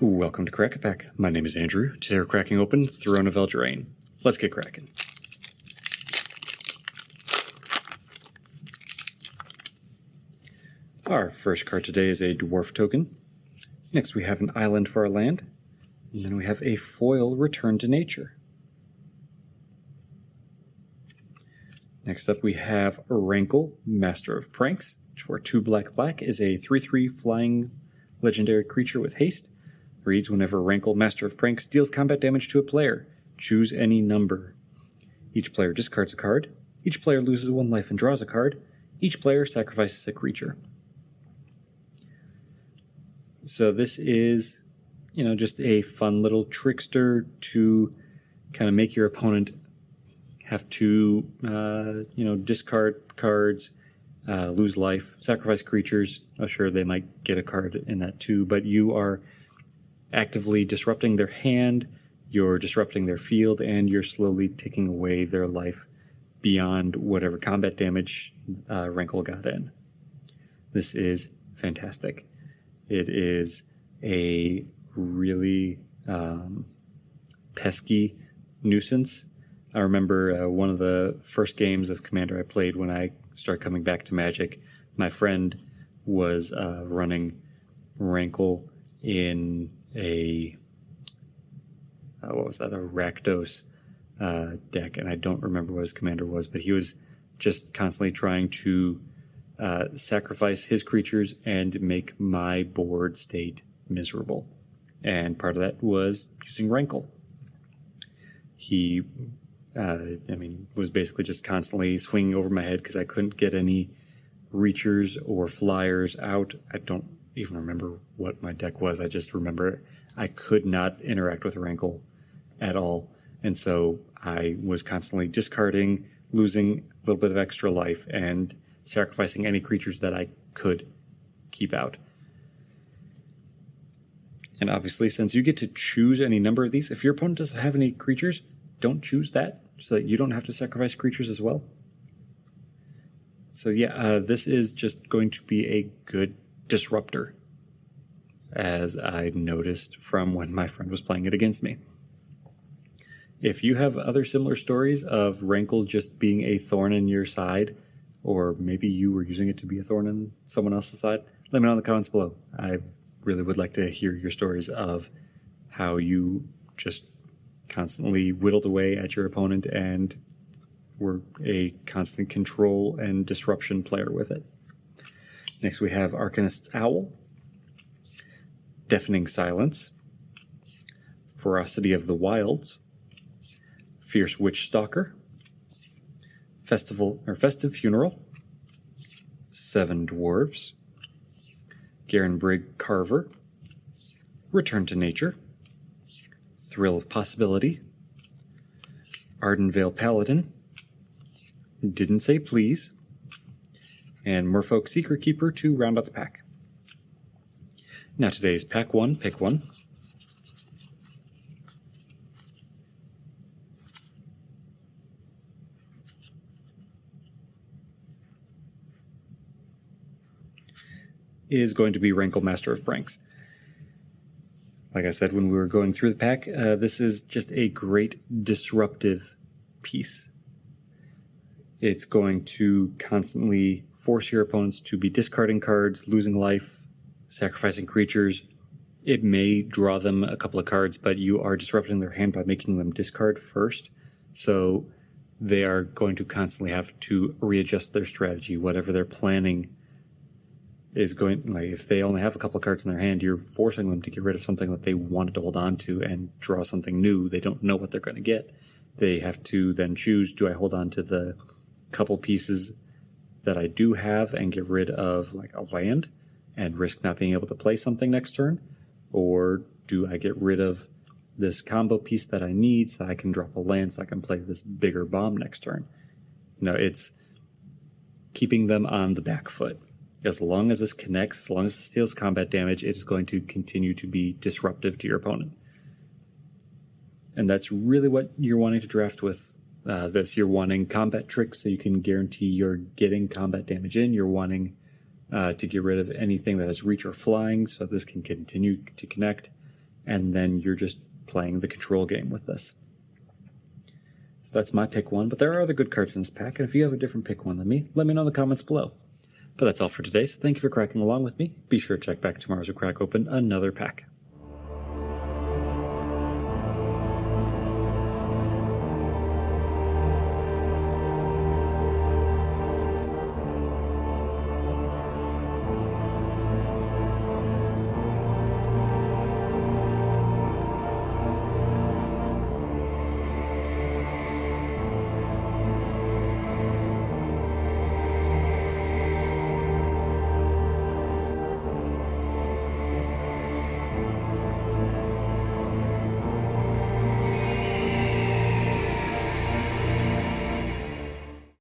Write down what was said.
Welcome to Crack It Pack. My name is Andrew. Today we're cracking open Throne of Eldraine. Let's get cracking. Our first card today is a dwarf token. Next we have an island for our land. And then we have a foil Return to Nature. Next up we have Rankle, Master of Pranks, which for 2 black is a 3/3 flying legendary creature with haste. Reads, whenever Rankle, Master of Pranks, deals combat damage to a player, choose any number. Each player discards a card. Each player loses 1 life and draws a card. Each player sacrifices a creature. So this is, just a fun little trickster to kind of make your opponent have to, discard cards, lose life, sacrifice creatures. Oh, sure, they might get a card in that too, but you are actively disrupting their hand, you're disrupting their field, and you're slowly taking away their life beyond whatever combat damage Rankle got in. This is fantastic. It is a really pesky nuisance. I remember one of the first games of Commander I played when I started coming back to Magic. My friend was running Rankle in a Rakdos deck, and I don't remember what his commander was, but he was just constantly trying to sacrifice his creatures and make my board state miserable. And part of that was using Rankle. He, was basically just constantly swinging over my head because I couldn't get any reachers or flyers out. I don't even remember what my deck was. I just remember I could not interact with Rankle at all. And so I was constantly discarding, losing a little bit of extra life, and sacrificing any creatures that I could keep out. And obviously, since you get to choose any number of these, if your opponent doesn't have any creatures, don't choose that so that you don't have to sacrifice creatures as well. So yeah, this is just going to be a good disruptor, as I noticed from when my friend was playing it against me. If you have other similar stories of Rankle just being a thorn in your side, or maybe you were using it to be a thorn in someone else's side, let me know in the comments below. I really would like to hear your stories of how you just constantly whittled away at your opponent and were a constant control and disruption player with it. Next we have Arcanist's Owl, Deafening Silence, Ferocity of the Wilds, Fierce Witch Stalker, Festive Funeral, 7 Dwarves, Garenbrig Carver, Return to Nature, Thrill of Possibility, Ardenvale Paladin, Didn't Say Please, and Merfolk Secret Keeper to round out the pack. Now today's pack 1, pick 1. Is going to be Rankle, Master of Pranks. Like I said when we were going through the pack, this is just a great disruptive piece. It's going to constantly force your opponents to be discarding cards, losing life, sacrificing creatures. It may draw them a couple of cards, but you are disrupting their hand by making them discard first. So they are going to constantly have to readjust their strategy, whatever they're planning is going, like if they only have a couple of cards in their hand, you're forcing them to get rid of something that they wanted to hold on to and draw something new. They don't know what they're going to get. They have to then choose, do I hold on to the couple pieces that I do have and get rid of like a land and risk not being able to play something next turn? Or do I get rid of this combo piece that I need so I can drop a land so I can play this bigger bomb next turn? It's keeping them on the back foot. As long as this connects, as long as this deals combat damage, it is going to continue to be disruptive to your opponent. And that's really what you're wanting to draft with this. You're wanting combat tricks so you can guarantee you're getting combat damage in. You're wanting to get rid of anything that has reach or flying so this can continue to connect. and then you're just playing the control game with this. So that's my pick one, but there are other good cards in this pack, and if you have a different pick one than me, let me know in the comments below. But that's all for today, so thank you for cracking along with me. Be sure to check back tomorrow as we crack open another pack.